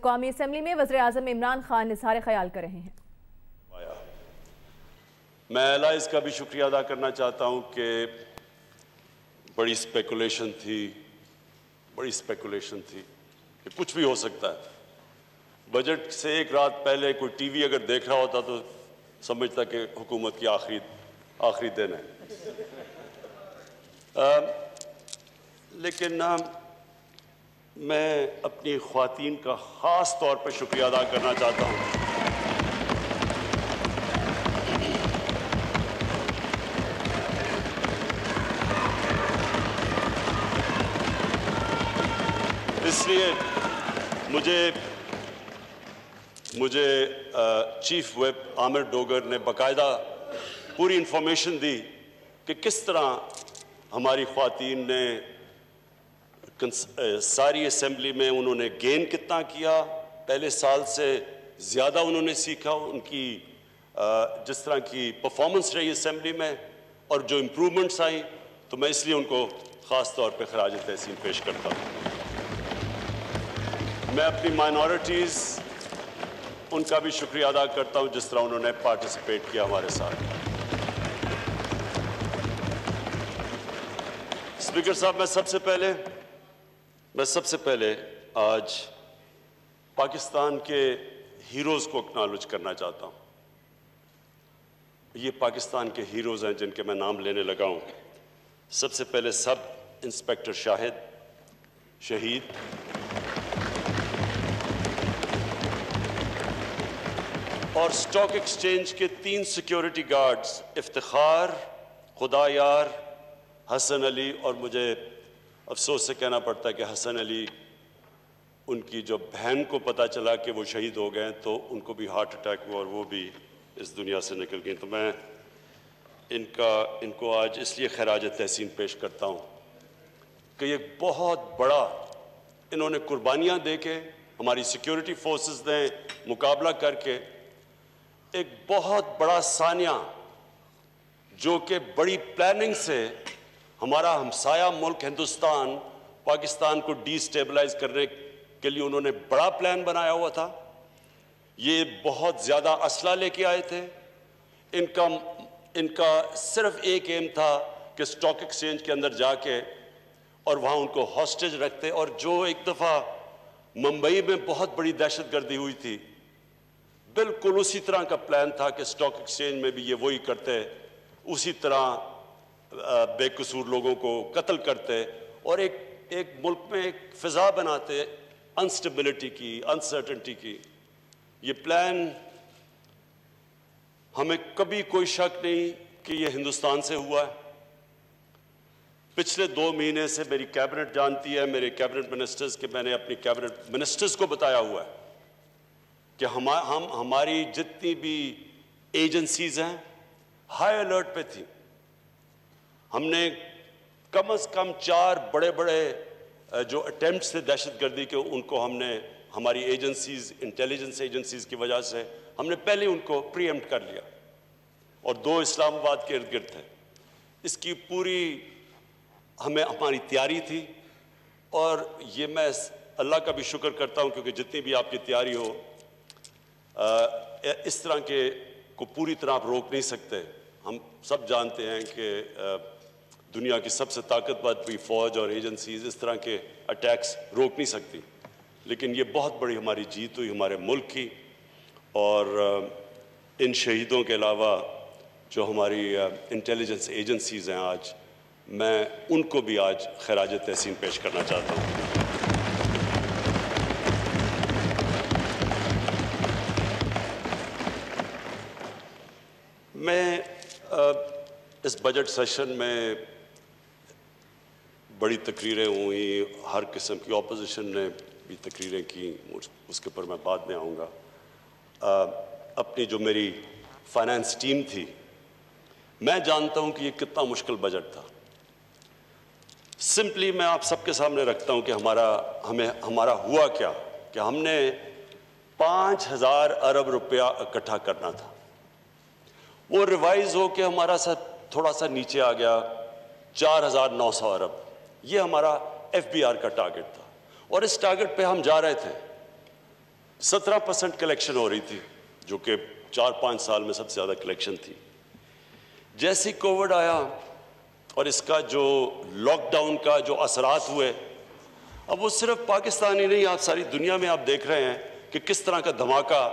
قومی اسمبلی میں وزیراعظم عمران خان اظہار خیال کر رہے ہیں۔ میں الائز کا بھی شکریہ ادا کرنا چاہتا ہوں کہ بڑی اسپیکولیشن تھی کہ کچھ بھی ہو سکتا ہے۔ بجٹ سے ایک رات پہلے کوئی ٹی وی اگر دیکھ رہا ہوتا تو سمجھتا کہ حکومت کی آخری دن ہے۔ لیکن میں اپنی خواتین کا خاص طور پہ شکریہ ادا کرنا چاہتا ہوں۔ اس لیے مجھے چیف ویپ عامر ڈوگر نے باقاعدہ پوری انفارمیشن دی کہ کس طرح ہماری خواتین نے ساری اسمبلی میں انہوں نے گین کتنا کیا، پہلے سال سے زیادہ انہوں نے سیکھا، ان کی جس طرح کی پرفارمنس رہی اسمبلی میں اور جو امپرومنٹس آئیں، تو میں اس لیے ان کو خاص طور پہ خراج تحسین پیش کرتا ہوں۔ میں اپنی مائنورٹیز ان کا بھی شکریہ ادا کرتا ہوں جس طرح انہوں نے پارٹیسپیٹ کیا ہمارے ساتھ۔ اسپیکر صاحب، میں سب سے پہلے آج پاکستان کے ہیروز کو اکنالج کرنا چاہتا ہوں۔ یہ پاکستان کے ہیروز ہیں جن کے میں نام لینے لگا ہوں۔ سب سے پہلے سب انسپیکٹر شاہد شہید، اور سٹاک ایکسچینج کے 3 سیکیورٹی گارڈز افتخار، خدا یار، حسن علی، اور مجھے افسوس سے کہنا پڑتا ہے کہ حسن علی، ان کی جو بہن کو پتہ چلا کہ وہ شہید ہو گئے تو ان کو بھی ہارٹ اٹیک ہوا اور وہ بھی اس دنیا سے نکل گئی۔ تو میں ان کو آج اس لیے خراج تحسین پیش کرتا ہوں کہ یہ بہت بڑا انہوں نے قربانیاں دے کے ہماری سیکیورٹی فورسز نے مقابلہ کر کے ایک بہت بڑا سانیہ جو کہ بڑی پلاننگ سے ہمارا ہمسایہ ملک ہندوستان پاکستان کو ڈی سٹیبلائز کرنے کے لیے انہوں نے بڑا پلان بنایا ہوا تھا۔ یہ بہت زیادہ اسلحہ لے کے آئے تھے۔ ان کا صرف ایک ایم تھا کہ سٹاک ایکسچینج کے اندر جا کے اور وہاں ان کو ہاسٹیج رکھتے، اور جو ایک دفعہ ممبئی میں بہت بڑی دہشت گردی ہوئی تھی، بالکل اسی طرح کا پلان تھا کہ سٹاک ایکسچینج میں بھی یہ وہی کرتے، اسی طرح بے قصور لوگوں کو قتل کرتے اور ایک ملک میں ایک فضا بناتے انسٹیبلٹی کی، انسرٹنٹی کی۔ یہ پلان ہمیں کبھی کوئی شک نہیں کہ یہ ہندوستان سے ہوا ہے۔ پچھلے 2 مہینے سے میری کیبنٹ جانتی ہے، میرے کیبنٹ منسٹرز کے میں نے اپنی کیبنٹ منسٹرز کو بتایا ہوا ہے کہ ہماری جتنی بھی ایجنسیز ہیں ہائی الرٹ پہ تھیں۔ ہم نے کم از کم 4 بڑے جو اٹیمپٹس تھے دہشت گردی کے، ان کو ہم نے ہماری ایجنسیز، انٹیلیجنس ایجنسیز کی وجہ سے ہم نے پہلے ان کو پری ایمپٹ کر لیا، اور 2 اسلام آباد کے ارد گرد تھے۔ اس کی پوری ہماری تیاری تھی، اور یہ میں اللہ کا بھی شکر کرتا ہوں کیونکہ جتنی بھی آپ کی تیاری ہو، اس طرح کے کو پوری طرح آپ روک نہیں سکتے۔ ہم سب جانتے ہیں کہ دنیا کی سب سے طاقتور بھی فوج اور ایجنسیز اس طرح کے اٹیکس روک نہیں سکتی، لیکن یہ بہت بڑی ہماری جیت ہوئی ہمارے ملک کی، اور ان شہیدوں کے علاوہ جو ہماری انٹیلیجنس ایجنسیز ہیں آج، میں ان کو بھی آج خراج تحسین پیش کرنا چاہتا ہوں۔ میں اس بجٹ سیشن میں بڑی تقریریں ہوئیں، ہر قسم کی اپوزیشن نے بھی تقریریں کی، اس کے اوپر میں بعد میں آؤں گا۔ اپنی جو میری فائنانس ٹیم تھی، میں جانتا ہوں کہ یہ کتنا مشکل بجٹ تھا۔ سمپلی میں آپ سب کے سامنے رکھتا ہوں کہ ہمارا ہوا کیا کہ ہم نے 5000 ارب روپیہ اکٹھا کرنا تھا، وہ ریوائز ہو کے ہمارا تھوڑا سا نیچے آ گیا 4900 ارب۔ یہ ہمارا ایف بی آر کا ٹارگٹ تھا، اور اس ٹارگٹ پہ ہم جا رہے تھے، 17% کلیکشن ہو رہی تھی، جو کہ 4-5 سال میں سب سے زیادہ کلیکشن تھی۔ جیسے کووڈ آیا اور اس کا جو لاک ڈاؤن کا جو اثرات ہوئے، اب وہ صرف پاکستان ہی نہیں، آپ ساری دنیا میں آپ دیکھ رہے ہیں کہ کس طرح کا دھماکہ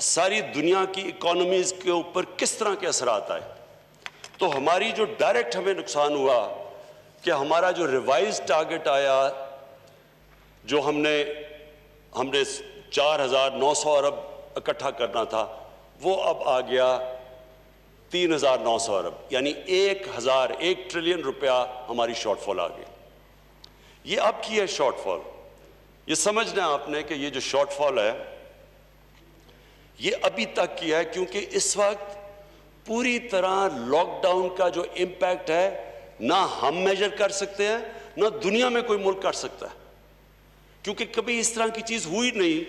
ساری دنیا کی اکانومیز کے اوپر کس طرح کے اثرات آئے۔ تو ہماری جو ڈائریکٹ ہمیں نقصان ہوا کہ ہمارا جو ریوائز ٹارگٹ آیا، جو ہم نے 4,900 ارب اکٹھا کرنا تھا، وہ اب آ گیا 3,900 ارب، یعنی 1 ٹریلین روپیہ ہماری شارٹ فال آ گئی۔ یہ اب کی ہے شارٹ فال، یہ سمجھنا ہے آپ نے کہ یہ جو شارٹ فال ہے یہ ابھی تک کی ہے، کیونکہ اس وقت پوری طرح لاک ڈاؤن کا جو امپیکٹ ہے نہ ہم میجر کر سکتے ہیں، نہ دنیا میں کوئی ملک کر سکتا ہے، کیونکہ کبھی اس طرح کی چیز ہوئی نہیں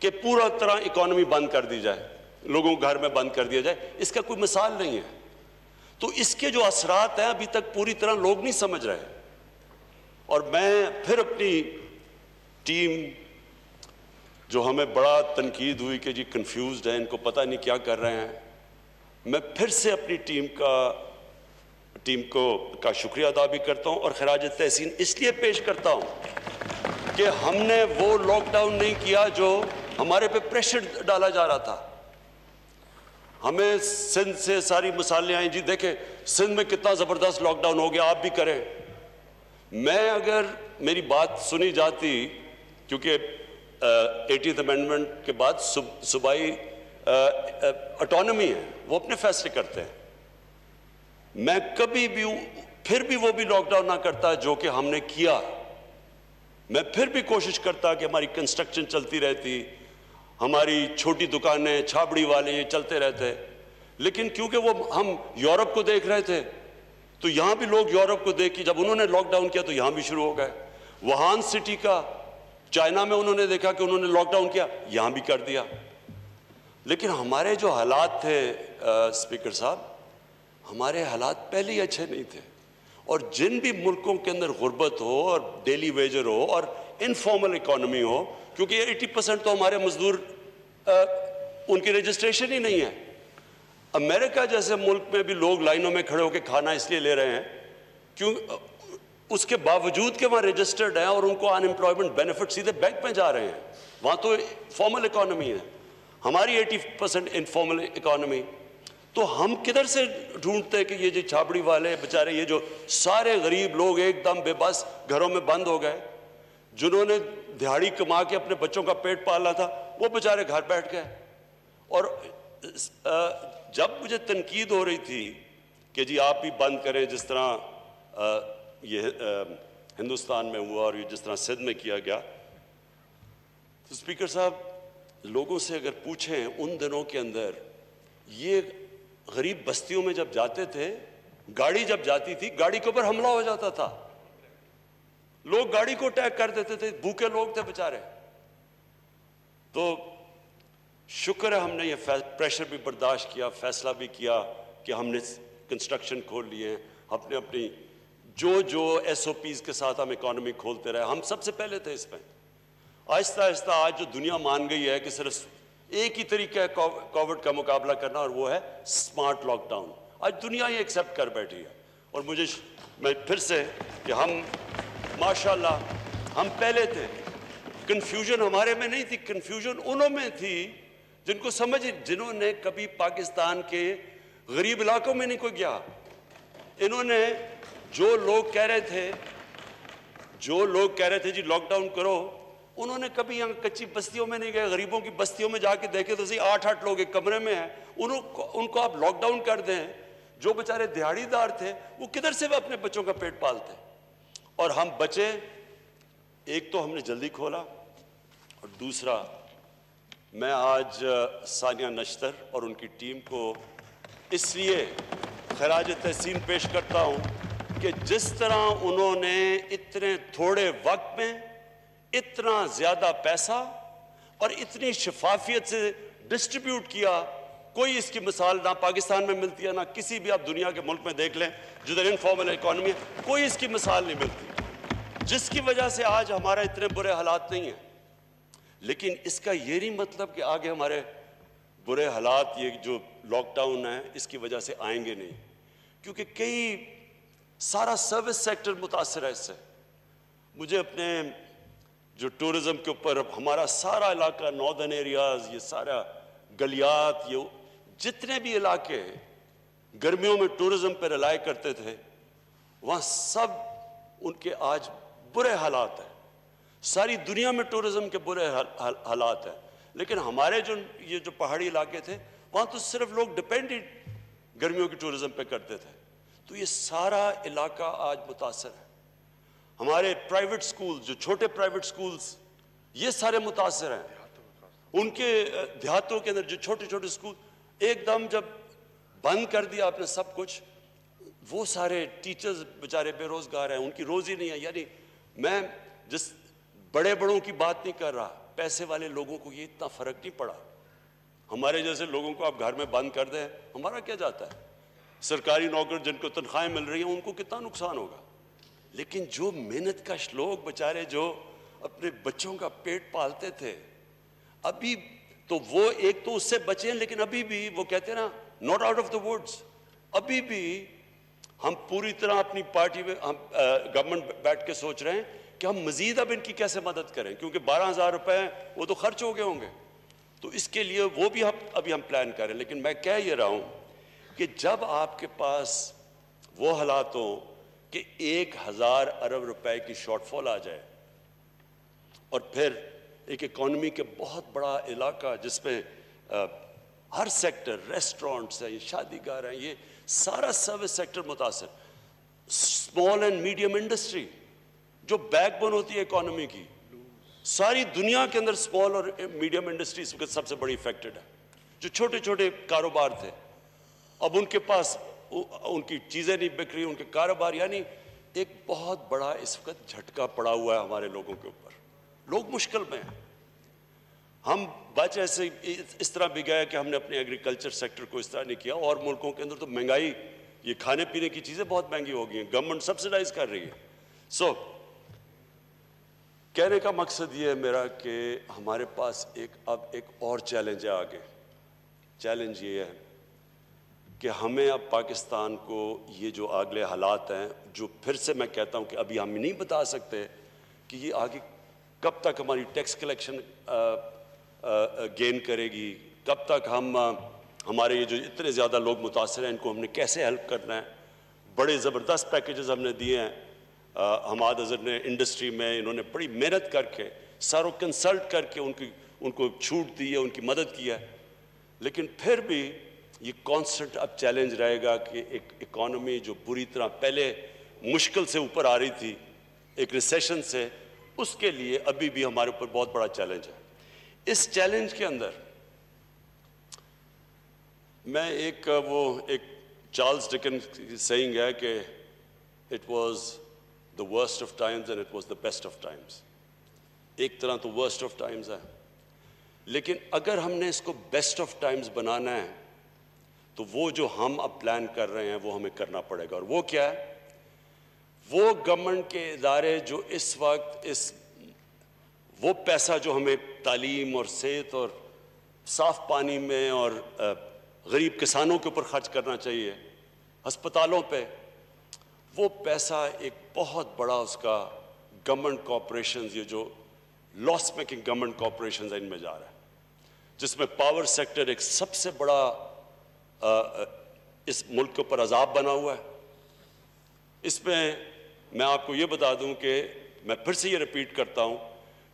کہ پورا طرح اکانومی بند کر دی جائے، لوگوں کو گھر میں بند کر دیا جائے، اس کا کوئی مثال نہیں ہے۔ تو اس کے جو اثرات ہیں ابھی تک پوری طرح لوگ نہیں سمجھ رہے، اور میں پھر اپنی ٹیم جو ہمیں بڑا تنقید ہوئی کہ جی کنفیوزڈ ہیں، ان کو پتہ نہیں کیا کر رہے ہیں، میں پھر سے اپنی ٹیم کا شکریہ ادا بھی کرتا ہوں اور خراج تحسین اس لیے پیش کرتا ہوں کہ ہم نے وہ لاک ڈاؤن نہیں کیا جو ہمارے پہ پریشر ڈالا جا رہا تھا۔ ہمیں سندھ سے ساری مثالیں آئیں، جی دیکھیں سندھ میں کتنا زبردست لاک ڈاؤن ہو گیا، آپ بھی کریں۔ میں اگر میری بات سنی جاتی، کیونکہ 80th امینڈمنٹ کے بعد صوبائی اٹانومی ہے، وہ اپنے فیصلے کرتے ہیں، میں کبھی بھی پھر بھی وہ بھی لاک ڈاؤن نہ کرتا جو کہ ہم نے کیا۔ میں پھر بھی کوشش کرتا کہ ہماری کنسٹرکشن چلتی رہتی، ہماری چھوٹی دکانیں، چھابڑی والے یہ چلتے رہتے، لیکن کیونکہ وہ ہم یورپ کو دیکھ رہے تھے تو یہاں بھی لوگ یورپ کو دیکھ کے جب انہوں نے لاک ڈاؤن کیا تو یہاں بھی شروع ہو گئے۔ ووہان سٹی کا چائنا میں انہوں نے دیکھا کہ انہوں نے لاک ڈاؤن کیا، یہاں بھی کر دیا۔ لیکن ہمارے جو حالات تھے اسپیکر صاحب، ہمارے حالات پہلے ہی اچھے نہیں تھے، اور جن بھی ملکوں کے اندر غربت ہو اور ڈیلی ویجر ہو اور انفارمل اکانومی ہو، کیونکہ 80% تو ہمارے مزدور ان کی رجسٹریشن ہی نہیں ہے۔ امریکہ جیسے ملک میں بھی لوگ لائنوں میں کھڑے ہو کے کھانا اس لیے لے رہے ہیں کیوں اس کے باوجود کہ وہاں رجسٹرڈ ہیں اور ان کو ان امپلائمنٹ بینیفٹ سیدھے بینک میں جا رہے ہیں، وہاں تو فارمل اکانومی ہے، ہماری 80% انفارمل اکانومی۔ تو ہم کدھر سے ڈھونڈتے کہ یہ جو چھابڑی والے بیچارے، یہ جو سارے غریب لوگ ایک دم بے بس گھروں میں بند ہو گئے، جنہوں نے دہاڑی کما کے اپنے بچوں کا پیٹ پالنا تھا، وہ بیچارے گھر بیٹھ گئے۔ اور جب مجھے تنقید ہو رہی تھی کہ جی آپ بھی بند کریں، جس طرح یہ ہندوستان میں ہوا اور یہ جس طرح سندھ میں کیا گیا، تو اسپیکر صاحب لوگوں سے اگر پوچھیں ان دنوں کے اندر، یہ غریب بستیوں میں جب جاتے تھے، گاڑی جب جاتی تھی گاڑی کے اوپر حملہ ہو جاتا تھا، لوگ گاڑی کو اٹیک کر دیتے تھے، بھوکے لوگ تھے بیچارے۔ تو شکر ہے ہم نے یہ پریشر بھی برداشت کیا، فیصلہ بھی کیا کہ ہم نے کنسٹرکشن کھول لیے، اپنی جو ایس او پیز کے ساتھ ہم اکانومی کھولتے رہے، ہم سب سے پہلے تھے اس میں۔ آہستہ آہستہ آج جو دنیا مان گئی ہے کہ صرف ایک ہی طریقہ ہے کووڈ کا مقابلہ کرنا، اور وہ ہے سمارٹ لاک ڈاؤن، آج دنیا یہ ایکسیپٹ کر بیٹھی ہے۔ اور میں پھر سے کہ ہم ماشاءاللہ ہم پہلے تھے، کنفیوژن ہمارے میں نہیں تھی، کنفیوژن انہوں میں تھی جنہوں نے کبھی پاکستان کے غریب علاقوں میں نہیں کوئی گیا۔ انہوں نے جو لوگ کہہ رہے تھے جی لاک ڈاؤن کرو، انہوں نے کبھی یہاں کچی بستیوں میں نہیں گئے، غریبوں کی بستیوں میں جا کے دیکھے تو صحیح 8 لوگ ایک کمرے میں ہیں، ان کو آپ لاک ڈاؤن کر دیں، جو بیچارے دیہڑی دار تھے وہ کدھر سے اپنے بچوں کا پیٹ پالتے۔ اور ہم بچے، ایک تو ہم نے جلدی کھولا، اور دوسرا میں آج ثانیہ نشتر اور ان کی ٹیم کو اس لیے خراج تحسین پیش کرتا ہوں کہ جس طرح انہوں نے اتنے تھوڑے وقت میں اتنا زیادہ پیسہ اور اتنی شفافیت سے ڈسٹریبیوٹ کیا، کوئی اس کی مثال نہ پاکستان میں ملتی ہے، نہ کسی بھی آپ دنیا کے ملک میں دیکھ لیں جدھر انفارمل اکانومی ہے، کوئی اس کی مثال نہیں ملتی، جس کی وجہ سے آج ہمارا اتنے برے حالات نہیں ہیں۔ لیکن اس کا یہ نہیں مطلب کہ آگے ہمارے برے حالات یہ جو لاک ڈاؤن ہے اس کی وجہ سے آئیں گے نہیں، کیونکہ سارا سروس سیکٹر متاثر ہے اس سے. مجھے اپنے جو ٹورزم کے اوپر ہمارا سارا علاقہ ناردرن ایریاز، یہ سارا گلیات، یہ جتنے بھی علاقے گرمیوں میں ٹورزم پہ ریلائی کرتے تھے وہاں سب ان کے آج برے حالات ہیں. ساری دنیا میں ٹورزم کے برے حالات ہیں، لیکن ہمارے یہ جو پہاڑی علاقے تھے وہاں تو صرف لوگ ڈیپینڈنٹ گرمیوں کی ٹورزم پہ کرتے تھے. تو یہ سارا علاقہ آج متاثر ہے. ہمارے پرائیویٹ سکولز، جو چھوٹے پرائیویٹ سکولز، یہ سارے متاثر ہیں. ان کے دیہاتوں کے اندر جو چھوٹے چھوٹے سکول ایک دم جب بند کر دیا آپ نے سب کچھ، وہ سارے ٹیچرز بیچارے بے روزگار ہیں، ان کی روزی نہیں ہے. یعنی میں جس بڑوں کی بات نہیں کر رہا، پیسے والے لوگوں کو یہ اتنا فرق نہیں پڑا. ہمارے جیسے لوگوں کو آپ گھر میں بند کر دیں، ہمارا کیا جاتا ہے؟ سرکاری نوکر جن کو تنخواہیں مل رہی ہیں ان کو کتنا نقصان ہوگا. لیکن جو محنت کش لوگ بیچارے جو اپنے بچوں کا پیٹ پالتے تھے، ابھی تو وہ ایک تو اس سے بچے ہیں، لیکن ابھی بھی وہ کہتے ہیں نا not out of the woods. ابھی بھی ہم پوری طرح اپنی پارٹی میں گورنمنٹ بیٹھ کے سوچ رہے ہیں کہ ہم مزید اب ان کی کیسے مدد کریں، کیونکہ 12,000 روپے وہ تو خرچ ہو گئے ہوں گے. تو اس کے لیے وہ بھی ابھی ہم پلان کریں. لیکن میں کہہ یہ رہا ہوں کہ جب آپ کے پاس وہ حالات ہوں کہ 1,000 ارب روپے کی شارٹ فال آ جائے، اور پھر ایک اکانومی کے بہت بڑا علاقہ جس میں ہر سیکٹر، ریسٹورنٹس ہیں، یہ شادی گاہ ہیں، یہ سارا سروس سیکٹر متاثر. اسمال اینڈ میڈیم انڈسٹری جو بیک بون ہوتی ہے اکانومی کی، ساری دنیا کے اندر اسمال اور میڈیم انڈسٹری اس وقت سب سے بڑی افیکٹڈ ہے. جو چھوٹے چھوٹے کاروبار تھے اب ان کے پاس ان کی چیزیں نہیں بک رہی، ان کے کاروبار، یعنی ایک بہت بڑا اس وقت جھٹکا پڑا ہوا ہے ہمارے لوگوں کے اوپر. لوگ مشکل میں ہیں. ہم بچ ایسے اس طرح بھی گئے کہ ہم نے اپنے ایگریکلچر سیکٹر کو اس طرح نہیں کیا. اور ملکوں کے اندر تو مہنگائی، یہ کھانے پینے کی چیزیں بہت مہنگی ہو گئی ہیں، گورنمنٹ سبسیڈائز کر رہی ہے. کہنے کا مقصد یہ ہے میرا کہ ہمارے پاس اب ایک اور چیلنج ہے آگے. چیلنج یہ ہے کہ ہمیں اب پاکستان کو یہ جو اگلے حالات ہیں، جو پھر سے میں کہتا ہوں کہ ابھی ہم نہیں بتا سکتے کہ یہ آگے کب تک ہماری ٹیکس کلیکشن گین کرے گی، کب تک ہمارے یہ جو اتنے زیادہ لوگ متاثر ہیں ان کو ہم نے کیسے ہیلپ کرنا ہے. بڑے زبردست پیکیجز ہم نے دیے ہیں. حماد اظہر نے انڈسٹری میں انہوں نے بڑی محنت کر کے ساروں کنسلٹ کر کے ان کو چھوٹ دی ہے، ان کی مدد کی ہے. لیکن پھر بھی یہ کانسٹنٹ اب چیلنج رہے گا کہ ایک اکانومی جو بری طرح پہلے مشکل سے اوپر آ رہی تھی ایک ریسیشن سے، اس کے لیے ابھی بھی ہمارے اوپر بہت بڑا چیلنج ہے. اس چیلنج کے اندر میں ایک چارلز ڈکن کی سیئنگ ہے کہ it was the worst of times and it was the best of times. ایک طرح تو worst of times ہے، لیکن اگر ہم نے اس کو best of times بنانا ہے تو وہ جو ہم اب پلان کر رہے ہیں وہ ہمیں کرنا پڑے گا. اور وہ کیا ہے؟ وہ گورنمنٹ کے ادارے جو اس وقت وہ پیسہ جو ہمیں تعلیم اور صحت اور صاف پانی میں اور غریب کسانوں کے اوپر خرچ کرنا چاہیے، ہسپتالوں پہ، وہ پیسہ ایک بہت بڑا اس کا گورنمنٹ کارپوریشنز، یہ جو لاس میکنگ گورنمنٹ کارپوریشنز ہیں ان میں جا رہا ہے، جس میں پاور سیکٹر ایک سب سے بڑا اس ملک کے اوپر عذاب بنا ہوا ہے. اس میں آپ کو یہ بتا دوں کہ میں پھر سے یہ ریپیٹ کرتا ہوں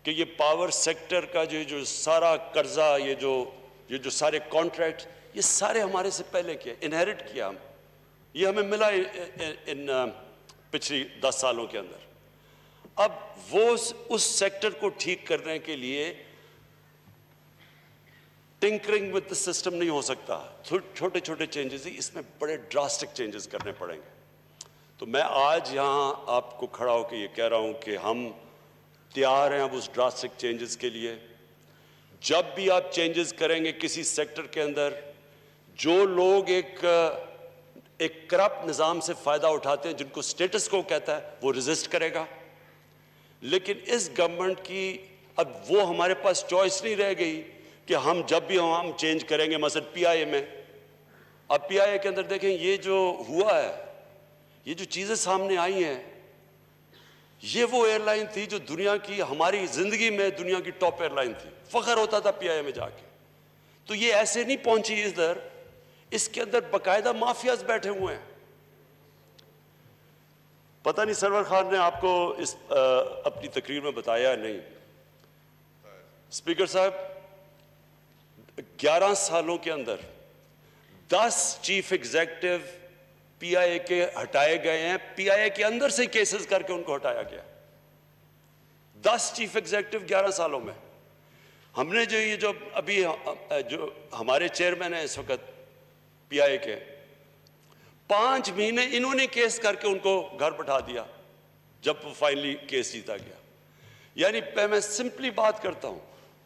کہ یہ پاور سیکٹر کا جو سارا قرضہ، یہ جو سارے کانٹریکٹ، یہ سارے ہمارے سے پہلے کیا، انہیرٹ کیا ہم، یہ ہمیں ملا ان پچھلی 10 سالوں کے اندر. اب وہ اس سیکٹر کو ٹھیک کرنے کے لیے ٹنکرنگ ود دا سسٹم نہیں ہو سکتا. چھوٹے چھوٹے چینجز ہی، اس میں بڑے ڈراسٹک چینجز کرنے پڑیں گے. تو میں آج یہاں آپ کو کھڑا ہو کے یہ کہہ رہا ہوں کہ ہم تیار ہیں اب اس ڈراسٹک چینجز کے لیے. جب بھی آپ چینجز کریں گے کسی سیکٹر کے اندر، جو لوگ ایک کرپٹ نظام سے فائدہ اٹھاتے ہیں، جن کو سٹیٹس کو کہتا ہے، وہ ریزسٹ کرے گا. لیکن اس گورنمنٹ کی اب وہ ہمارے پاس چوائس نہیں رہ گئی کہ ہم جب بھی ہم چینج کریں گے. مثلا پی آئی اے میں, اب پی آئی اے کے اندر دیکھیں یہ جو ہوا ہے, یہ جو چیزیں سامنے آئی ہیں, یہ وہ ایئر لائن تھی جو دنیا کی, ہماری زندگی میں دنیا کی ٹاپ ایئر لائن تھی, فخر ہوتا تھا پی آئی اے میں جا کے. تو یہ ایسے نہیں پہنچی ادھر, اس کے اندر باقاعدہ مافیاز بیٹھے ہوئے ہیں. پتہ نہیں سرور خان نے آپ کو اس اپنی تقریر میں بتایا نہیں. اسپیکر صاحب, 11 سالوں کے اندر 10 چیف ایگزیکٹو پی آئی اے کے ہٹائے گئے ہیں. پی آئی اے کے اندر سے کیسز کر کے ان کو ہٹایا گیا. 10 چیف ایگزیکٹو 11 سالوں میں. ہم نے جو یہ جو ابھی جو ہمارے چیئرمین ہیں اس وقت پی آئی اے کے, 5 مہینے انہوں نے کیس کر کے ان کو گھر بٹھا دیا جب فائنلی کیس جیتا گیا. یعنی میں سمپلی بات کرتا ہوں,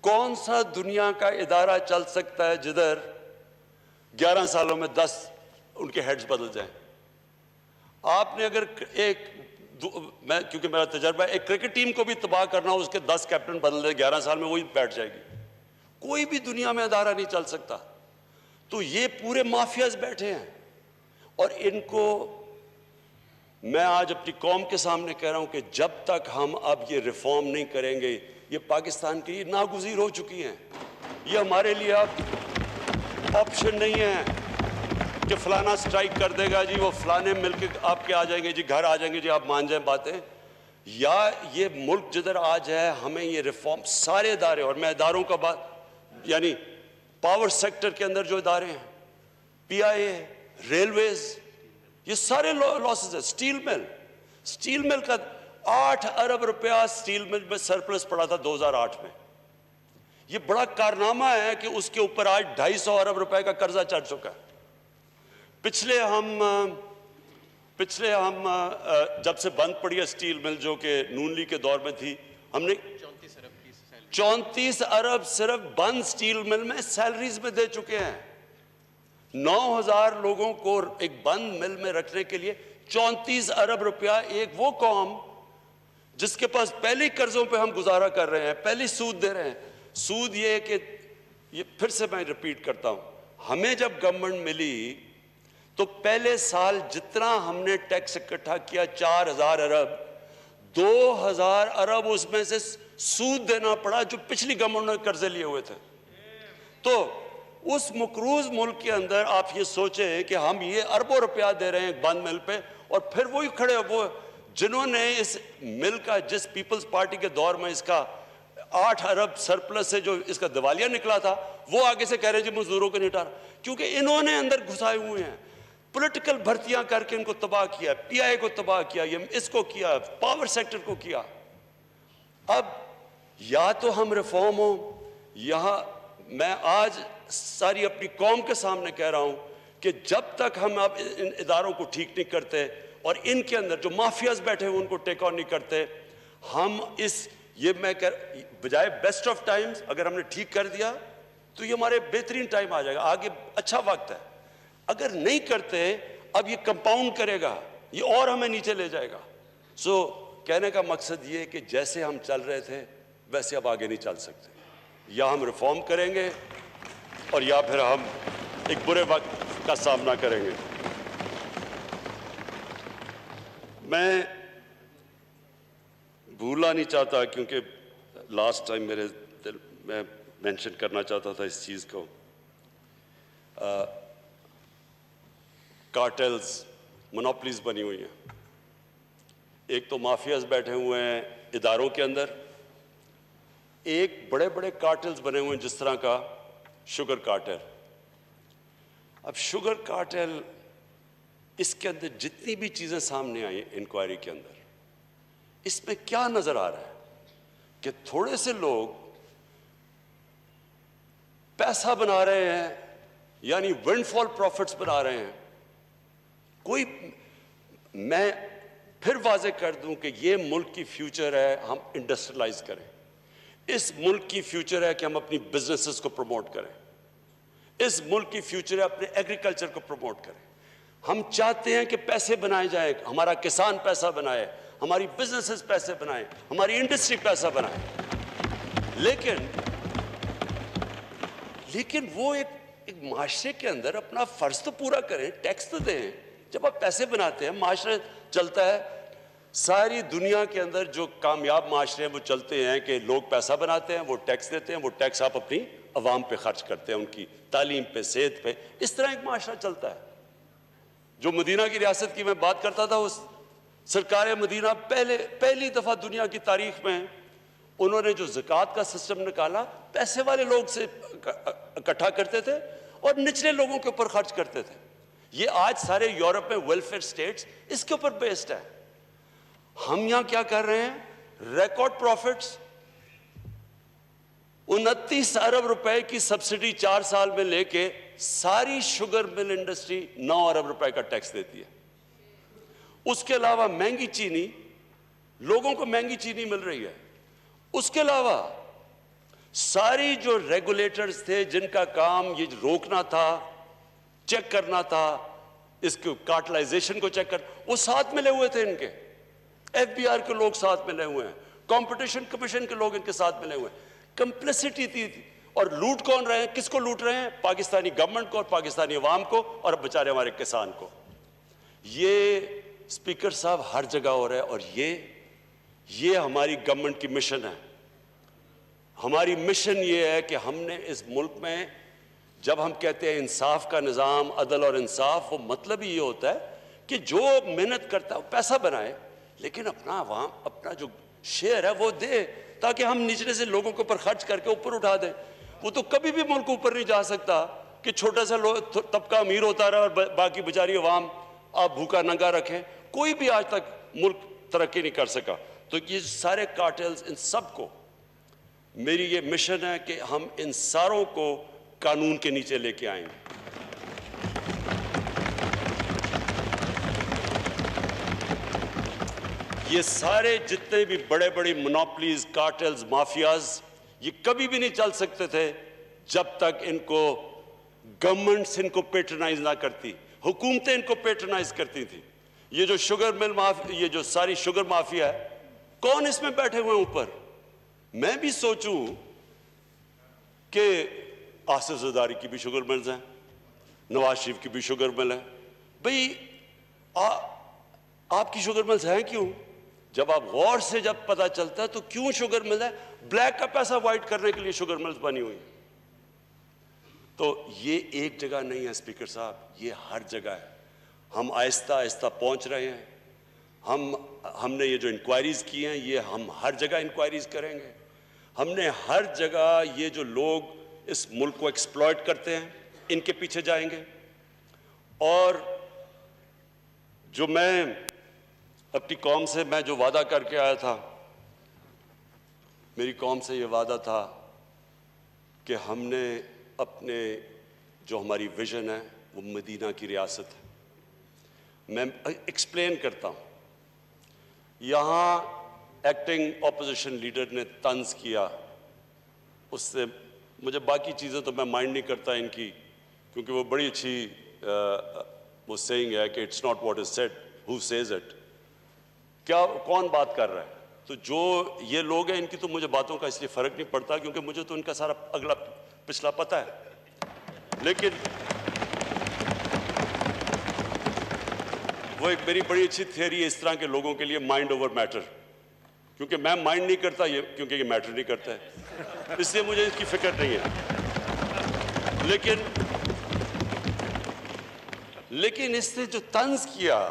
کون سا دنیا کا ادارہ چل سکتا ہے جدھر 11 سالوں میں 10 ان کے ہیڈز بدل جائیں. آپ نے اگر میں کیونکہ میرا تجربہ ہے, ایک کرکٹ ٹیم کو بھی تباہ کرنا ہو, اس کے 10 کیپٹن بدل دے 11 سال میں, وہی بیٹھ جائے گی. کوئی بھی دنیا میں ادارہ نہیں چل سکتا. تو یہ پورے مافیاز بیٹھے ہیں, اور ان کو میں آج اپنی قوم کے سامنے کہہ رہا ہوں کہ جب تک ہم اب یہ ریفارم نہیں کریں گے, یہ پاکستان کی ناگزیر ہو چکی ہیں. یہ ہمارے لیے اب آپشن نہیں ہے کہ فلانا سٹرائک کر دے گا جی, وہ فلانے مل کے آپ کے آ جائیں گے جی, گھر آ جائیں گے جی, آپ مان جائیں باتیں. یا یہ ملک جدھر آج ہے, ہمیں یہ ریفارم سارے ادارے, اور میں اداروں کا بات یعنی پاور سیکٹر کے اندر جو ادارے ہیں, پی آئی اے, ریلویز, یہ سارے لاسز ہیں. سٹیل مل کا 8 ارب روپیہ سٹیل مل میں سرپلس پڑا تھا 2008 میں. یہ بڑا کارنامہ ہے کہ اس کے اوپر آج 250 ارب روپے کا قرضہ چڑھ چکا ہے. پچھلے ہم جب سے بند پڑی ہے سٹیل مل, جو کہ نون لیگ کے دور میں تھی, ہم نے 34 ارب صرف بند سٹیل مل میں سیلریز میں دے چکے ہیں. 9,000 لوگوں کو ایک بند مل میں رکھنے کے لیے 34 ارب روپیہ. ایک وہ قوم جس کے پاس پہلی قرضوں پہ ہم گزارا کر رہے ہیں, پہلی سود دے رہے ہیں. سود یہ کہ, یہ پھر سے میں ریپیٹ کرتا ہوں, ہمیں جب گورنمنٹ ملی تو پہلے سال جتنا ہم نے ٹیکس اکٹھا کیا 4,000 ارب, 2,000 ارب اس میں سے سود دینا پڑا جو پچھلی گورنمنٹ نے قرضے لیے ہوئے تھے. تو اس مقروض ملک کے اندر آپ یہ سوچیں کہ ہم یہ اربوں روپیہ دے رہے ہیں بند مل پہ, اور پھر وہی کھڑے وہ جنہوں نے اس مل کا, جس پیپلز پارٹی کے دور میں اس کا 8 ارب سرپلس سے جو اس کا دیوالیہ نکلا تھا, وہ آگے سے کہہ رہے ہیں جی مزدوروں کو نہیں ہٹا رہا, کیونکہ انہوں نے اندر گھسائے ہوئے ہیں. پولیٹیکل بھرتیاں کر کے ان کو تباہ کیا, پی آئی اے کو تباہ کیا, اس کو کیا, پاور سیکٹر کو کیا. اب یا تو ہم ریفارم ہوں, یہاں میں آج ساری اپنی قوم کے سامنے کہہ رہا ہوں کہ جب تک ہم اب ان اداروں کو ٹھیک نہیں کرتے, اور ان کے اندر جو مافیاز بیٹھے ہیں ان کو ٹیک آن نہیں کرتے, ہم یہ میں بجائے بیسٹ آف ٹائمز اگر ہم نے ٹھیک کر دیا تو یہ ہمارے بہترین ٹائم آ جائے گا, آگے اچھا وقت ہے. اگر نہیں کرتے اب یہ کمپاؤنڈ کرے گا, یہ اور ہمیں نیچے لے جائے گا. سو کہنے کا مقصد یہ کہ جیسے ہم چل رہے تھے ویسے اب آگے نہیں چل سکتے. یا ہم ریفارم کریں گے اور یا پھر ہم ایک برے وقت کا سامنا کریں گے. میں بھولنا نہیں چاہتا, کیونکہ لاسٹ ٹائم میرے دل میں مینشن کرنا چاہتا تھا اس چیز کو. کارٹلز, مونوپلیز بنی ہوئی ہیں. ایک تو مافیاز بیٹھے ہوئے ہیں اداروں کے اندر, ایک بڑے بڑے کارٹلز بنے ہوئے ہیں جس طرح کا شوگر کارٹل. اب شوگر کارٹل, اس کے اندر جتنی بھی چیزیں سامنے آئی انکوائری کے اندر, اس میں کیا نظر آ رہا ہے کہ تھوڑے سے لوگ پیسہ بنا رہے ہیں, یعنی ونڈ فال پروفٹس بنا رہے ہیں. میں پھر واضح کر دوں کہ یہ ملک کی فیوچر ہے, ہم انڈسٹریلائز کریں. اس ملک کی فیوچر ہے کہ ہم اپنی بزنسز کو پروموٹ کریں. اس ملک کی فیوچر ہے اپنے ایگریکلچر کو پروموٹ کریں. ہم چاہتے ہیں کہ پیسے بنائے جائیں, ہمارا کسان پیسہ بنائے, ہماری بزنسز پیسے بنائیں, ہماری انڈسٹری پیسہ بنائے. لیکن وہ ایک معاشرے کے اندر اپنا فرض تو پورا کریں, ٹیکس تو دیں. جب آپ پیسے بناتے ہیں, معاشرہ چلتا ہے. ساری دنیا کے اندر جو کامیاب معاشرے ہیں وہ چلتے ہیں کہ لوگ پیسہ بناتے ہیں, وہ ٹیکس دیتے ہیں, وہ ٹیکس آپ اپنی عوام پہ خرچ کرتے ہیں, ان کی تعلیم پہ, صحت پہ. اس طرح ایک معاشرہ چلتا ہے. جو مدینہ کی ریاست کی میں بات کرتا تھا, اس سرکار مدینہ پہلی دفعہ دنیا کی تاریخ میں انہوں نے جو زکوٰۃ کا سسٹم نکالا, پیسے والے لوگ سے اکٹھا کرتے تھے اور نچلے لوگوں کے اوپر خرچ کرتے تھے. یہ آج سارے یورپ میں ویلفیئر سٹیٹس اس کے اوپر بیسڈ ہے. ہم یہاں کیا کر رہے ہیں, ریکارڈ پروفٹس, 29 ارب روپے کی سبسڈی 4 سال میں لے کے ساری شوگر مل انڈسٹری 9 ارب روپے کا ٹیکس دیتی ہے. اس کے علاوہ مہنگی چینی, لوگوں کو مہنگی چینی مل رہی ہے. اس کے علاوہ ساری جو ریگولیٹرز تھے جن کا کام یہ روکنا تھا, چیک کرنا تھا, اس کو کارٹلائزیشن کو چیک کرنا, وہ ساتھ ملے ہوئے تھے ان کے. ایف بی آر کے لوگ ساتھ ملے ہوئے ہیں, کمپٹیشن کمیشن کے لوگ ان کے ساتھ ملے ہوئے ہیں. کمپلیسٹی تھی. اور لوٹ کون رہے ہیں, کس کو لوٹ رہے ہیں؟ پاکستانی گورنمنٹ کو اور پاکستانی عوام کو اور بیچارے ہمارے کسان کو. یہ اسپیکر صاحب ہر جگہ ہو رہا ہے, اور یہ ہماری گورنمنٹ کی مشن ہے. ہماری مشن یہ ہے کہ ہم نے اس ملک میں, جب ہم کہتے ہیں انصاف کا نظام, عدل اور انصاف, وہ مطلب ہی یہ ہوتا ہے کہ جو محنت کرتا ہے وہ پیسہ بنائے, لیکن اپنا عوام, اپنا جو شیئر ہے وہ دے, تاکہ ہم نچلے سے لوگوں کے اوپر خرچ کر کے اوپر اٹھا دیں. وہ تو کبھی بھی ملک اوپر نہیں جا سکتا کہ چھوٹا سا طبقہ امیر ہوتا رہا اور باقی بیچاری عوام آپ بھوکا ننگا رکھیں. کوئی بھی آج تک ملک ترقی نہیں کر سکا. تو یہ سارے کارٹلز, ان سب کو میری یہ مشن ہے کہ ہم ان ساروں کو قانون کے نیچے لے کے آئیں گے. یہ سارے جتنے بھی بڑے بڑی مونوپلیز, کارٹلز, مافیاز, یہ کبھی بھی نہیں چل سکتے تھے جب تک ان کو گورنمنٹس ان کو پیٹرنائز نہ کرتی, حکومتیں ان کو پیٹرنائز کرتی تھی. یہ جو شوگر مل یہ جو ساری شوگر مافیا ہے, کون اس میں بیٹھے ہوئے ہیں اوپر؟ میں بھی سوچوں کہ آصف زرداری کی بھی شوگر ملز ہیں, نواز شریف کی بھی شوگر مل ہے. بھئی آپ کی شوگر ملز ہیں کیوں؟ جب آپ غور سے جب پتہ چلتا ہے تو کیوں شوگر مل ہے؟ بلیک کا پیسہ وائٹ کرنے کے لیے شوگر ملز بنی ہوئی. تو یہ ایک جگہ نہیں ہے اسپیکر صاحب, یہ ہر جگہ ہے. ہم آہستہ آہستہ پہنچ رہے ہیں. ہم نے یہ جو انکوائریز کی ہیں, یہ ہم ہر جگہ انکوائریز کریں گے. ہم نے ہر جگہ یہ جو لوگ اس ملک کو ایکسپلائٹ کرتے ہیں, ان کے پیچھے جائیں گے. اور جو میں اپنی قوم سے میں جو وعدہ کر کے آیا تھا, میری قوم سے یہ وعدہ تھا کہ ہم نے اپنے جو ہماری ویژن ہے وہ مدینہ کی ریاست ہے. میں ایکسپلین کرتا ہوں. یہاں ایکٹنگ اپوزیشن لیڈر نے طنز کیا, اس سے مجھے باقی چیزیں تو میں مائنڈ نہیں کرتا ان کی, کیونکہ وہ بڑی اچھی وہ سیئنگ ہے کہ it's not what is said, who says it. کیا کون بات کر رہا ہے؟ تو جو یہ لوگ ہیں ان کی تو مجھے باتوں کا اس لیے فرق نہیں پڑتا, کیونکہ مجھے تو ان کا سارا اگلا پچھلا پتہ ہے. لیکن وہ ایک میری بڑی اچھی تھیوری ہے اس طرح کے لوگوں کے لیے, مائنڈ اوور میٹر. کیونکہ میں مائنڈ نہیں کرتا یہ, کیونکہ یہ میٹر نہیں کرتا ہے, اس لیے مجھے اس کی فکر نہیں ہے. لیکن اس نے جو طنز کیا,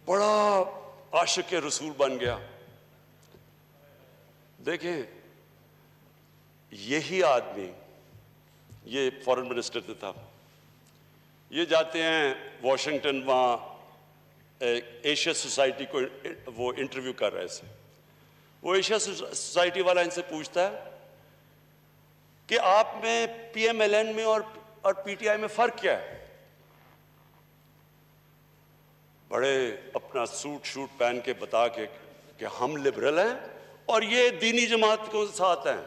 بڑا عاشق رسول بن گیا. دیکھیں یہی آدمی, یہ فارن منسٹر تھا, یہ جاتے ہیں واشنگٹن, وہاں ایشیا سوسائٹی کو وہ انٹرویو کر رہے تھے. وہ ایشیا سوسائٹی والا ان سے پوچھتا ہے کہ آپ میں پی ایم ایل این میں اور پی ٹی آئی میں فرق کیا ہے؟ بڑے اپنا سوٹ شوٹ پہن کے بتا کے کہ ہم لبرل ہیں اور یہ دینی جماعت کے ساتھ ہیں,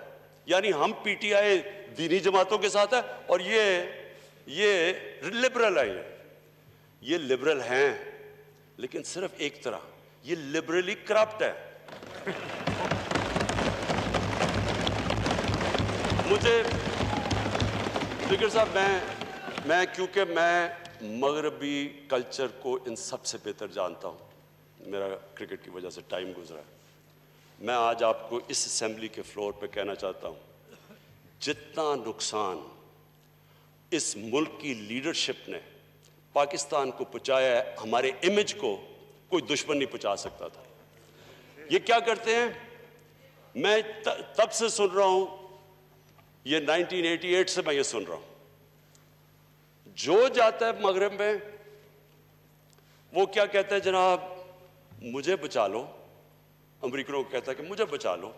یعنی ہم پی ٹی آئی دینی جماعتوں کے ساتھ ہے اور یہ لبرل ہے. یہ لبرل ہیں لیکن صرف ایک طرح, یہ لبرلی کرپٹ ہے. مجھے اسپیکر صاحب میں کیونکہ میں مغربی کلچر کو ان سب سے بہتر جانتا ہوں، میرا کرکٹ کی وجہ سے ٹائم گزرا ہے، میں آج آپ کو اس اسمبلی کے فلور پہ کہنا چاہتا ہوں، جتنا نقصان اس ملک کی لیڈرشپ نے پاکستان کو پہنچایا ہے، ہمارے امیج کو کوئی دشمن نہیں پہنچا سکتا تھا۔ یہ کیا کرتے ہیں، میں تب سے سن رہا ہوں، یہ 1988 سے میں یہ سن رہا ہوں، جو جاتا ہے مغرب میں وہ کیا کہتا ہے، جناب مجھے بچا لو، امریکنوں کو کہتا ہے کہ مجھے بچا لو،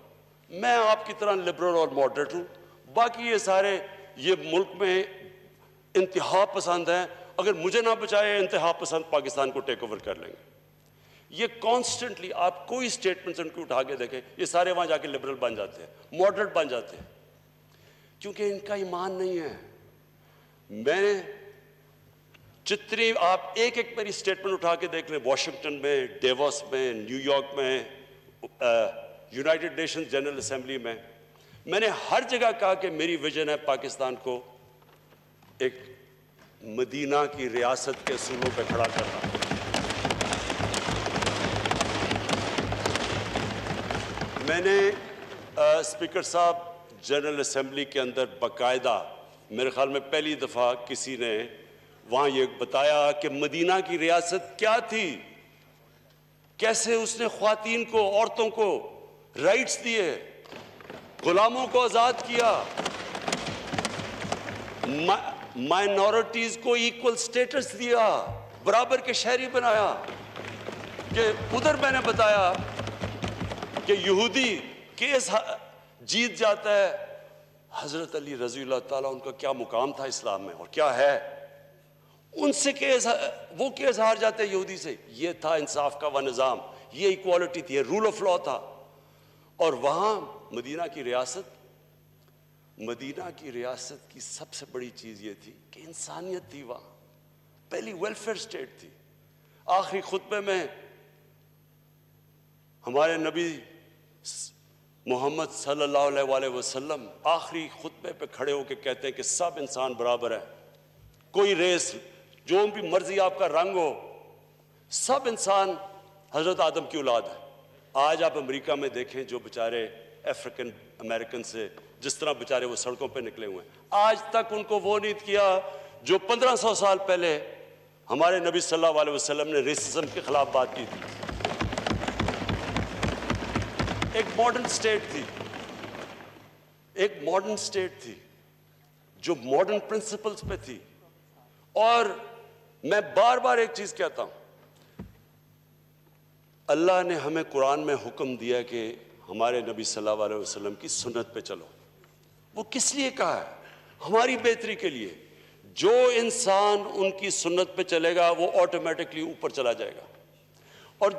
میں آپ کی طرح لبرل اور ماڈریٹ ہوں، باقی یہ سارے یہ ملک میں انتہا پسند ہیں، اگر مجھے نہ بچائے انتہا پسند پاکستان کو ٹیک اوور کر لیں گے۔ یہ کانسٹنٹلی آپ کوئی سٹیٹمنٹس ان کو اٹھا کے دیکھیں، یہ سارے وہاں جا کے لبرل بن جاتے ہیں، ماڈریٹ بن جاتے ہیں، کیونکہ ان کا ایمان نہیں ہے۔ میں نے جتنی آپ ایک میری سٹیٹمنٹ اٹھا کے دیکھ لیں، واشنگٹن میں، ڈیوس میں، نیو یارک میں، یونائٹڈ نیشنز جنرل اسمبلی میں نے ہر جگہ کہا کہ میری ویژن ہے پاکستان کو ایک مدینہ کی ریاست کے اصولوں پہ کھڑا کرنا۔ میں نے اسپیکر صاحب جنرل اسمبلی کے اندر باقاعدہ میرے خیال میں پہلی دفعہ کسی نے وہاں یہ بتایا کہ مدینہ کی ریاست کیا تھی، کیسے اس نے خواتین کو، عورتوں کو رائٹس دیے، غلاموں کو آزاد کیا، مائنورٹیز کو ایکول سٹیٹس دیا، برابر کے شہری بنایا۔ کہ ادھر میں نے بتایا کہ یہودی کیس جیت جاتا ہے، حضرت علی رضی اللہ تعالیٰ ان کا کیا مقام تھا اسلام میں اور کیا ہے، ان سے وہ کیس ہار جاتے ہیں یہودی سے۔ یہ تھا انصاف کا وہ نظام، یہ ایکوالٹی تھی، یہ رول آف لا تھا۔ اور وہاں مدینہ کی ریاست کی سب سے بڑی چیز یہ تھی کہ انسانیت تھی، وہاں پہلی ویلفیئر سٹیٹ تھی۔ آخری خطبے میں ہمارے نبی محمد صلی اللہ علیہ وسلم آخری خطبے پہ کھڑے ہو کے کہتے ہیں کہ سب انسان برابر ہے، کوئی ریس، جو بھی مرضی آپ کا رنگ ہو، سب انسان حضرت آدم کی اولاد ہے۔ آج آپ امریکہ میں دیکھیں جو بیچارے افریقن امریکن سے جس طرح بیچارے وہ سڑکوں پہ نکلے ہوئے ہیں، آج تک ان کو وہ نہیں کیا جو 1500 سال پہلے ہمارے نبی صلی اللہ علیہ وسلم نے ریسزم کے خلاف بات کی تھی۔ ایک ماڈرن سٹیٹ تھی جو ماڈرن پرنسپلز پہ تھی۔ اور میں بار بار ایک چیز کہتا ہوں، اللہ نے ہمیں قرآن میں حکم دیا کہ ہمارے نبی صلی اللہ علیہ وسلم کی سنت پہ چلو۔ وہ کس لیے کہا ہے؟ ہماری بہتری کے لیے۔ جو انسان ان کی سنت پہ چلے گا وہ آٹومیٹکلی اوپر چلا جائے گا، اور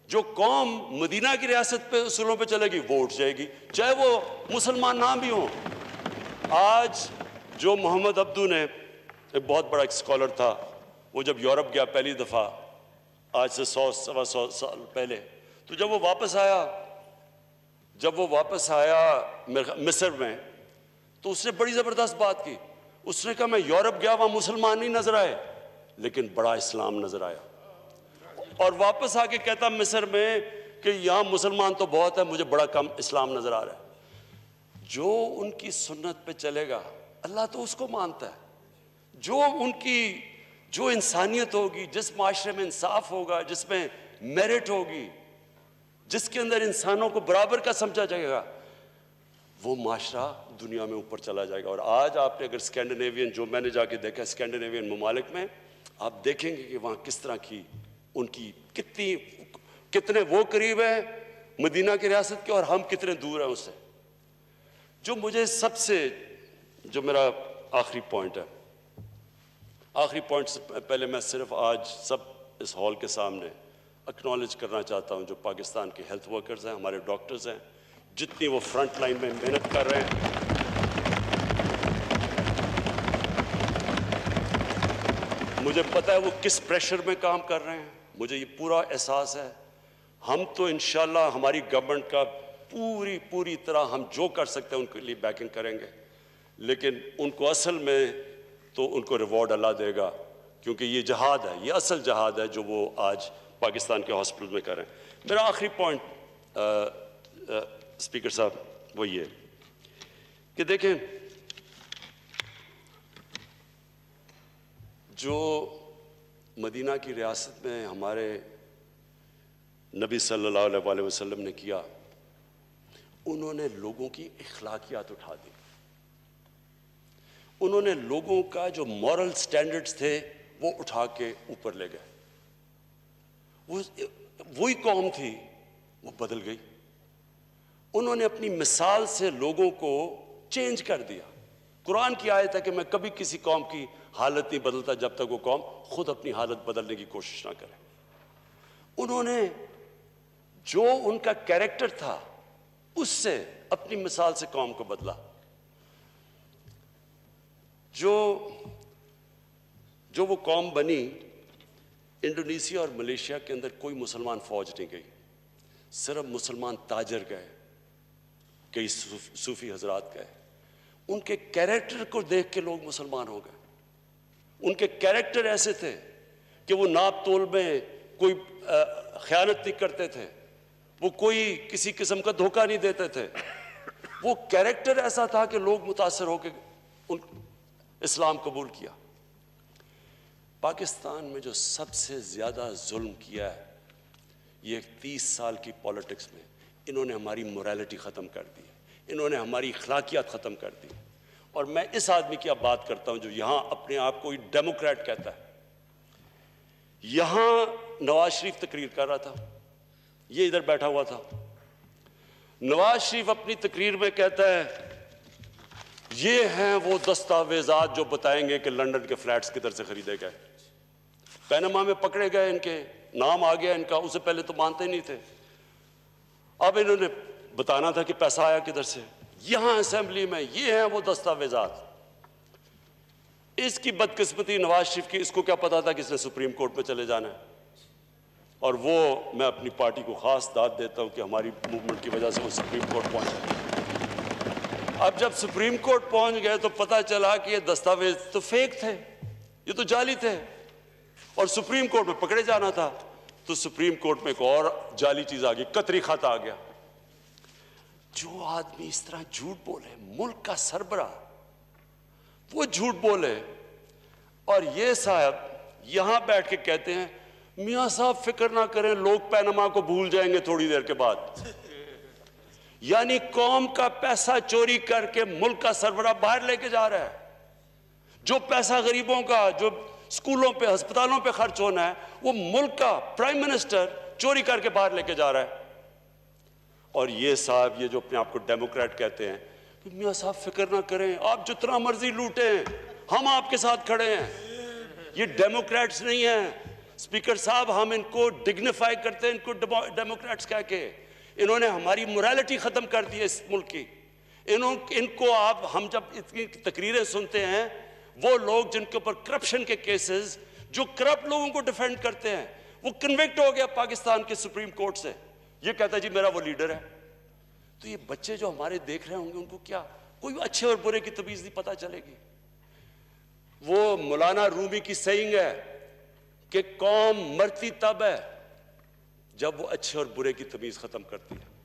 جو قوم مدینہ کی ریاست پہ اصولوں پہ چلے گی وہ اٹھ جائے گی، چاہے وہ مسلمان نہ بھی ہوں۔ آج جو محمد عبدو نے، ایک بہت بڑا ایک اسکالر تھا، وہ جب یورپ گیا پہلی دفعہ آج سے 100 سال پہلے، تو جب وہ واپس آیا مصر میں، تو اس نے بڑی زبردست بات کی۔ اس نے کہا میں یورپ گیا، وہاں مسلمان نہیں نظر آئے لیکن بڑا اسلام نظر آیا، اور واپس آ کے کہتا مصر میں کہ یہاں مسلمان تو بہت ہے، مجھے بڑا کم اسلام نظر آ رہا ہے۔ جو ان کی سنت پہ چلے گا اللہ تو اس کو مانتا ہے۔ جو انسانیت ہوگی، جس معاشرے میں انصاف ہوگا، جس میں میرٹ ہوگی، جس کے اندر انسانوں کو برابر کا سمجھا جائے گا، وہ معاشرہ دنیا میں اوپر چلا جائے گا۔ اور آج آپ نے اگر اسکینڈینیوین، جو میں نے جا کے دیکھا اسکینڈینیوین ممالک میں، آپ دیکھیں گے کہ وہاں کس طرح کی ان کی کتنے وہ قریب ہیں مدینہ کی ریاست کے اور ہم کتنے دور ہیں اس سے۔ جو مجھے جو میرا آخری پوائنٹ ہے، آخری پوائنٹ سے پہلے میں صرف آج سب اس ہال کے سامنے اکنالج کرنا چاہتا ہوں جو پاکستان کے ہیلتھ ورکرز ہیں، ہمارے ڈاکٹرز ہیں، جتنی وہ فرنٹ لائن میں محنت کر رہے ہیں۔ مجھے پتہ ہے وہ کس پریشر میں کام کر رہے ہیں، مجھے یہ پورا احساس ہے۔ ہم تو انشاءاللہ ہماری گورنمنٹ کا پوری طرح ہم جو کر سکتے ہیں ان کے لیے بیکنگ کریں گے، لیکن ان کو اصل میں تو ان کو ریوارڈ اللہ دے گا، کیونکہ یہ جہاد ہے، یہ اصل جہاد ہے جو وہ آج پاکستان کے ہاسپٹل میں کریں۔ میرا آخری پوائنٹ اسپیکر صاحب وہ یہ کہ دیکھیں، جو مدینہ کی ریاست میں ہمارے نبی صلی اللہ علیہ وسلم نے کیا، انہوں نے لوگوں کی اخلاقیات اٹھا دی، انہوں نے لوگوں کا جو مورل سٹینڈرڈز تھے وہ اٹھا کے اوپر لے گئے۔ وہی قوم تھی وہ بدل گئی، انہوں نے اپنی مثال سے لوگوں کو چینج کر دیا۔ قرآن کی آیت ہے کہ میں کبھی کسی قوم کی حالت نہیں بدلتا جب تک وہ قوم خود اپنی حالت بدلنے کی کوشش نہ کرے۔ انہوں نے جو ان کا کیریکٹر تھا اس سے اپنی مثال سے قوم کو بدلا۔ جو وہ قوم بنی، انڈونیشیا اور ملیشیا کے اندر کوئی مسلمان فوج نہیں گئی، صرف مسلمان تاجر گئے، کئی صوفی حضرات گئے۔ ان کے کیریکٹر کو دیکھ کے لوگ مسلمان ہو گئے۔ ان کے کیریکٹر ایسے تھے کہ وہ ناپ تول میں کوئی خیانت نہیں کرتے تھے، وہ کوئی کسی قسم کا دھوکہ نہیں دیتے تھے۔ وہ کیریکٹر ایسا تھا کہ لوگ متاثر ہو کے اسلام قبول کیا۔ پاکستان میں جو سب سے زیادہ ظلم کیا ہے یہ 30 سال کی پولیٹکس میں، انہوں نے ہماری موریلٹی ختم کر دی، انہوں نے ہماری اخلاقیات ختم کر دی۔ اور میں اس آدمی کی اب بات کرتا ہوں جو یہاں اپنے آپ کو ڈیموکریٹ کہتا ہے۔ یہاں نواز شریف تقریر کر رہا تھا، یہ ادھر بیٹھا ہوا تھا۔ نواز شریف اپنی تقریر میں کہتا ہے یہ ہیں وہ دستاویزات جو بتائیں گے کہ لنڈن کے فلیٹس کدھر سے خریدے گئے۔ پینما میں پکڑے گئے، ان کے نام آ گیا ان کا، اسے پہلے تو مانتے نہیں تھے، اب انہوں نے بتانا تھا کہ پیسہ آیا کدھر سے۔ یہاں اسمبلی میں یہ ہیں وہ دستاویزات۔ اس کی بدقسمتی نواز شریف کی، اس کو کیا پتا تھا کہ اس نے سپریم کورٹ میں چلے جانا ہے، اور وہ میں اپنی پارٹی کو خاص داد دیتا ہوں کہ ہماری موومنٹ کی وجہ سے وہ سپریم کورٹ پہنچا۔ اب جب سپریم کورٹ پہنچ گئے تو پتا چلا کہ یہ دستاویز تو فیک تھے، یہ تو جعلی تھے، اور سپریم کورٹ میں پکڑے جانا تھا۔ تو سپریم کورٹ میں ایک اور جعلی چیز آ گئی، قطری خط آ گیا۔ جو آدمی اس طرح جھوٹ بولے، ملک کا سربراہ وہ جھوٹ بولے، اور یہ صاحب یہاں بیٹھ کے کہتے ہیں میاں صاحب فکر نہ کریں، لوگ پینما کو بھول جائیں گے تھوڑی دیر کے بعد۔ یعنی قوم کا پیسہ چوری کر کے ملک کا سربراہ باہر لے کے جا رہا ہے۔ جو پیسہ غریبوں کا، جو اسکولوں پہ ہسپتالوں پہ خرچ ہونا ہے، وہ ملک کا پرائم منسٹر چوری کر کے باہر لے کے جا رہا ہے۔ اور یہ صاحب، یہ جو اپنے آپ کو ڈیموکریٹ کہتے ہیں کہ میاں صاحب فکر نہ کریں، آپ جتنا مرضی لوٹیں، ہم آپ کے ساتھ کھڑے ہیں۔ یہ ڈیموکریٹس نہیں ہیں اسپیکر صاحب، ہم ان کو ڈگنیفائی کرتے ہیں، ان کو ڈیموکریٹس کہہ کے۔ انہوں نے ہماری موریلٹی ختم کر دی ہے اس ملک کی۔ ان کو ہم جب اتنی تقریریں سنتے ہیں، وہ لوگ جن کے اوپر کرپشن کے کیسز، جو کرپٹ لوگوں کو ڈیفینڈ کرتے ہیں، وہ کنوکٹ ہو گیا پاکستان کے سپریم کورٹ سے، یہ کہتا ہے جی میرا وہ لیڈر ہے۔ تو یہ بچے جو ہمارے دیکھ رہے ہوں گے، ان کو کیا کوئی اچھے اور برے کی تمیز نہیں پتہ چلے گی۔ وہ مولانا رومی کی سیئنگ ہے کہ قوم مرتی تب ہے جب وہ اچھے اور برے کی تمیز ختم کرتی ہے۔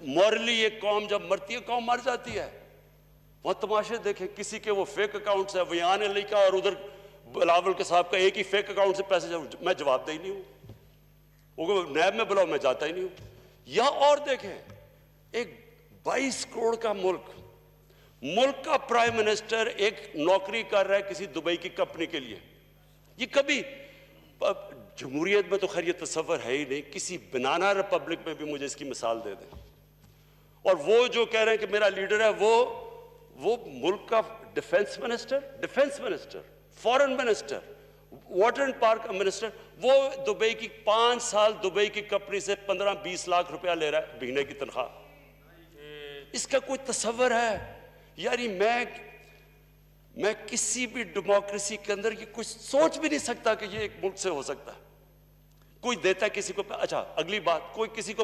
مورلی یہ قوم جب مرتی ہے، قوم مر جاتی ہے۔ وہ تماشے دیکھیں، کسی کے وہ فیک اکاؤنٹس ہے، ویان علی کا اور ادھر بلاول کے صاحب کا ایک ہی فیک اکاؤنٹ سے پیسے، میں جواب دہ ہی نہیں ہوں، وہ نیب میں بلاؤ میں جاتا ہی نہیں ہوں۔ یا اور دیکھیں، ایک 22 کروڑ کا ملک کا پرائم منسٹر ایک نوکری کر رہا ہے کسی دبئی کی کمپنی کے لیے۔ یہ کبھی جمہوریت میں تو خیر یہ تصور ہے ہی نہیں، کسی بنانا ریپبلک میں بھی مجھے اس کی مثال دے دیں۔ اور وہ جو کہہ رہے ہیں کہ میرا لیڈر ہے، وہ ملک کا defence minister, foreign minister, water and park minister, وہ دبئی کی 5 سال دبئی کی کمپنی سے 15-20 لاکھ روپیہ لے رہا ہے مہینے کی تنخواہ۔ اس کا کوئی تصور ہے؟ یعنی میں کسی بھی ڈیموکریسی کے اندر یہ کچھ سوچ بھی نہیں سکتا کہ یہ ایک ملک سے ہو سکتا ہے۔ کوئی دیتا ہے کسی کو، اچھا اگلی بات، کوئی کسی کو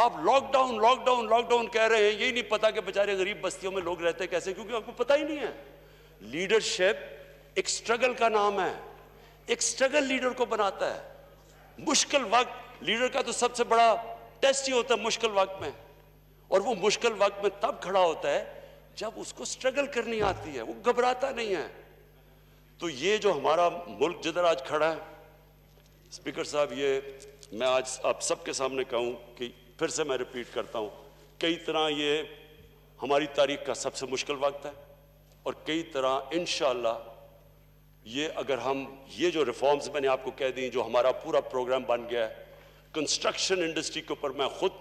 آپ lockdown lockdown lockdown کہہ رہے ہیں, یہی نہیں پتا کہ بیچارے غریب بستیوں میں لوگ رہتے کیسے, کیونکہ آپ کو پتہ ہی نہیں ہے. لیڈرشپ ایک سٹرگل کا نام ہے, ایک سٹرگل لیڈر کو بناتا ہے. مشکل وقت لیڈر کا تو سب سے بڑا ٹیسٹ ہی ہوتا ہے مشکل وقت میں, اور وہ مشکل وقت میں تب کھڑا ہوتا ہے جب اس کو سٹرگل کرنی آتی ہے, وہ گھبراتا نہیں ہے. تو یہ جو ہمارا ملک جدھر آج کھڑا ہے, اسپیکر صاحب, یہ میں آج آپ سب کے سامنے کہوں کہ پھر سے میں ریپیٹ کرتا ہوں, کئی طرح یہ ہماری تاریخ کا سب سے مشکل وقت ہے, اور کئی طرح انشاءاللہ یہ اگر ہم یہ جو ریفارمز میں نے آپ کو کہہ دیں, جو ہمارا پورا پروگرام بن گیا ہے کنسٹرکشن انڈسٹری کے اوپر, میں خود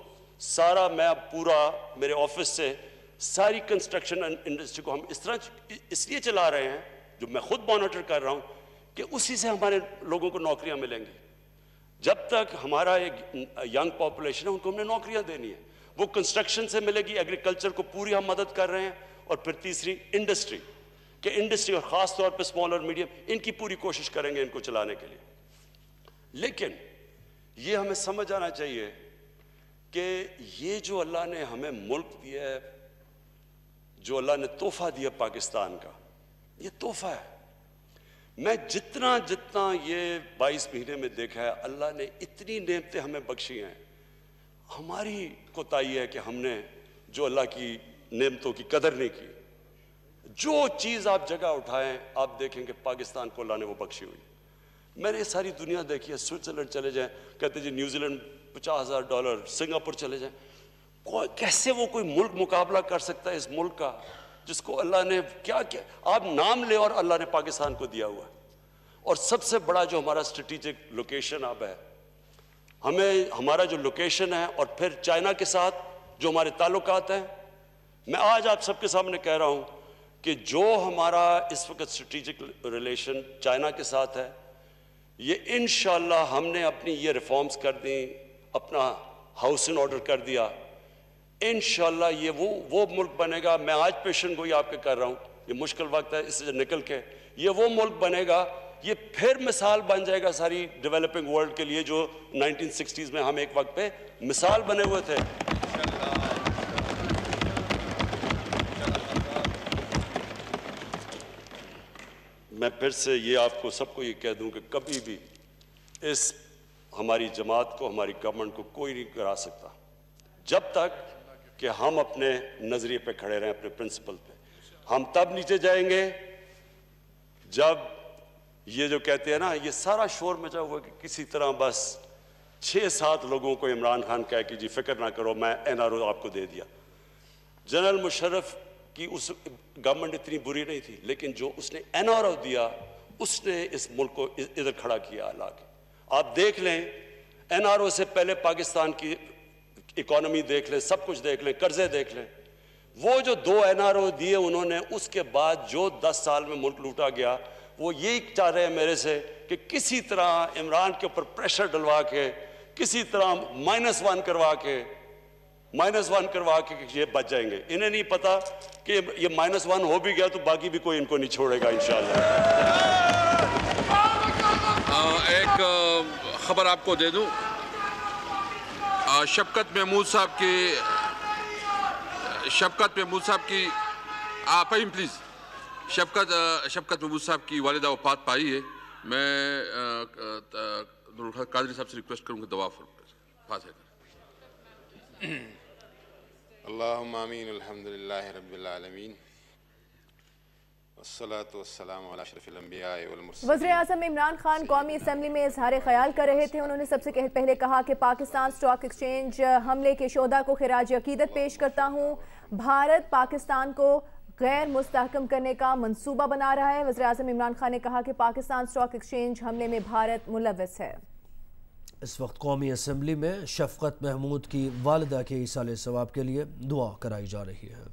سارا میں پورا میرے آفس سے ساری کنسٹرکشن انڈسٹری کو ہم اس لیے چلا رہے ہیں, جو میں خود مانیٹر کر رہا ہوں, کہ اسی سے ہمارے لوگوں کو نوکریاں ملیں گی. جب تک ہمارا ایک ینگ پاپولیشن ہے ان کو ہم نے نوکریاں دینی ہے, وہ کنسٹرکشن سے ملے گی, ایگریکلچر کو پوری ہم مدد کر رہے ہیں, اور پھر تیسری انڈسٹری, کہ انڈسٹری اور خاص طور پہ اسمال اور میڈیم, ان کی پوری کوشش کریں گے ان کو چلانے کے لیے. لیکن یہ ہمیں سمجھ آنا چاہیے کہ یہ جو اللہ نے ہمیں ملک دیا ہے, جو اللہ نے تحفہ دیا پاکستان کا, یہ تحفہ ہے. میں جتنا یہ 22 مہینے میں دیکھا ہے, اللہ نے اتنی نعمتیں ہمیں بخشی ہیں. ہماری کوتاہی ہے کہ ہم نے جو اللہ کی نعمتوں کی قدر نہیں کی. جو چیز آپ جگہ اٹھائیں آپ دیکھیں کہ پاکستان کو اللہ نے وہ بخشی ہوئی. میں نے ساری دنیا دیکھی ہے, سوئٹزرلینڈ چلے جائیں, کہتے جی نیوزی لینڈ $50,000, سنگاپور چلے جائیں, کیسے وہ کوئی ملک مقابلہ کر سکتا ہے اس ملک کا جس کو اللہ نے کیا کیا, آپ نام لے, اور اللہ نے پاکستان کو دیا ہوا ہے. اور سب سے بڑا جو ہمارا اسٹریٹجک لوکیشن اب ہے, ہمارا جو لوکیشن ہے, اور پھر چائنا کے ساتھ جو ہمارے تعلقات ہیں, میں آج آپ سب کے سامنے کہہ رہا ہوں کہ جو ہمارا اس وقت اسٹریٹجک ریلیشن چائنا کے ساتھ ہے, یہ انشاءاللہ ہم نے اپنی یہ ریفارمز کر دیں, اپنا ہاؤس ان آرڈر کر دیا, انشاءاللہ یہ وہ ملک بنے گا. میں آج پیشن گوئی آپ کے کر رہا ہوں, یہ مشکل وقت ہے, اس سے نکل کے یہ وہ ملک بنے گا, یہ پھر مثال بن جائے گا ساری ڈیولپنگ ورلڈ کے لیے, جو 1960s میں ہم ایک وقت پہ مثال بنے ہوئے تھے. میں پھر سے یہ آپ کو سب کو یہ کہہ دوں کہ کبھی بھی اس ہماری جماعت کو, ہماری گورنمنٹ کو کوئی نہیں کرا سکتا جب تک کہ ہم اپنے نظریے پہ کھڑے رہیں, اپنے پرنسپل پہ. ہم تب نیچے جائیں گے جب یہ جو کہتے ہیں نا, یہ سارا شور مچا ہوا کہ کسی طرح بس 6-7 لوگوں کو عمران خان کہہ کہ جی فکر نہ کرو میں NRO آپ کو دے دیا. جنرل مشرف کی اس گورنمنٹ اتنی بری نہیں تھی, لیکن جو اس نے NRO دیا اس نے اس ملک کو ادھر کھڑا کیا لا کے. آپ دیکھ لیں NRO سے پہلے پاکستان کی اکانومی دیکھ لیں, سب کچھ دیکھ لیں, قرضے دیکھ لیں. وہ جو 2 NRO دیے انہوں نے, اس کے بعد جو 10 سال میں ملک لوٹا گیا, وہ یہی چاہ رہے ہیں میرے سے کہ کسی طرح عمران کے اوپر پریشر ڈلوا کے, کسی طرح -1 کروا کے یہ بچ جائیں گے. انہیں نہیں پتا کہ یہ -1 ہو بھی گیا تو باقی بھی کوئی ان کو نہیں چھوڑے گا انشاءاللہ. ایک خبر آپ کو دے دوں, شفقت محمود صاحب کی فہیم پلیز, شفقت محمود صاحب کی والدہ وفات پائی ہے. میں قادری صاحب سے ریکویسٹ کروں گا دعا فاتحہ کریں. اللہم آمین. الحمدللہ رب العالمین, والصلاة والسلام علی اشرف الانبیاء والمرسلین. وزیر اعظم عمران خان قومی اسمبلی میں اظہار خیال کر رہے تھے. انہوں نے سب سے پہلے کہا کہ پاکستان سٹاک ایکسچینج حملے کے شہداء کو خراج عقیدت پیش کرتا ہوں. بھارت پاکستان کو غیر مستحکم کرنے کا منصوبہ بنا رہا ہے. وزیر اعظم عمران خان نے کہا کہ پاکستان سٹاک ایکسچینج حملے میں بھارت ملوث ہے. اس وقت قومی اسمبلی میں شفقت محمود کی والدہ کے ایصال ثواب کے لیے دعا کرائی جا رہی ہے.